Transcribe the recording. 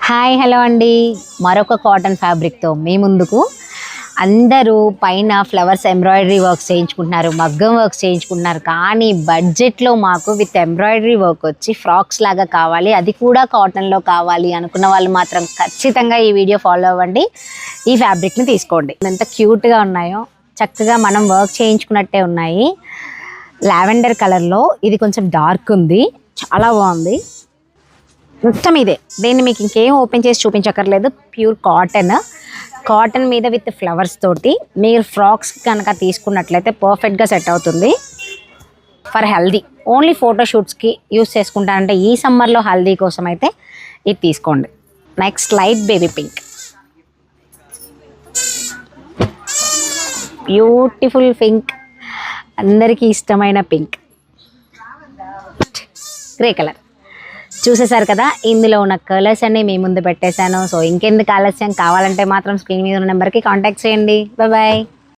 Hi hello అండి, మరొక cotton ఫ్యాబ్రిక్తో మీ ముందుకు. అందరూ పైన ఫ్లవర్స్ ఎంబ్రాయిడరీ వర్క్స్ చేయించుకుంటున్నారు, మగ్గం వర్క్స్ చేయించుకుంటున్నారు. కానీ బడ్జెట్లో మాకు విత్ ఎంబ్రాయిడరీ వర్క్ వచ్చి ఫ్రాక్స్ లాగా కావాలి, అది కూడా కాటన్లో కావాలి అనుకున్న వాళ్ళు మాత్రం ఖచ్చితంగా ఈ వీడియో ఫాలో అవ్వండి. ఈ ఫ్యాబ్రిక్ని తీసుకోండి. ఎంత క్యూట్గా ఉన్నాయో, చక్కగా మనం వర్క్ చేయించుకున్నట్టే ఉన్నాయి. లావెండర్ కలర్లో ఇది కొంచెం డార్క్ ఉంది, చాలా బాగుంది. మొత్తం ఇదే, దీన్ని మీకు ఇంకేం ఓపెన్ చేసి చూపించక్కర్లేదు. ప్యూర్ కాటన్ మీద విత్ ఫ్లవర్స్ తోటి మీరు ఫ్రాక్స్ కనుక తీసుకున్నట్లయితే పర్ఫెక్ట్గా సెట్ అవుతుంది. ఫర్ హెల్దీ, ఓన్లీ ఫోటోషూట్స్కి యూస్ చేసుకుంటానంటే ఈ సమ్మర్లో హెల్దీ కోసం అయితే ఇది తీసుకోండి. Next light baby pink, beautiful pink, అందరికీ ఇష్టమైన పింక్. గ్రే కలర్ చూసేసారు కదా, ఇందులో ఉన్న కలర్స్ అన్ని మీ ముందు పెట్టేశాను. సో ఇంకెందుకు ఆలస్యం, కావాలంటే మాత్రం స్క్రీన్ మీద ఉన్న నెంబర్కి కాంటాక్ట్ చేయండి. బాయ్.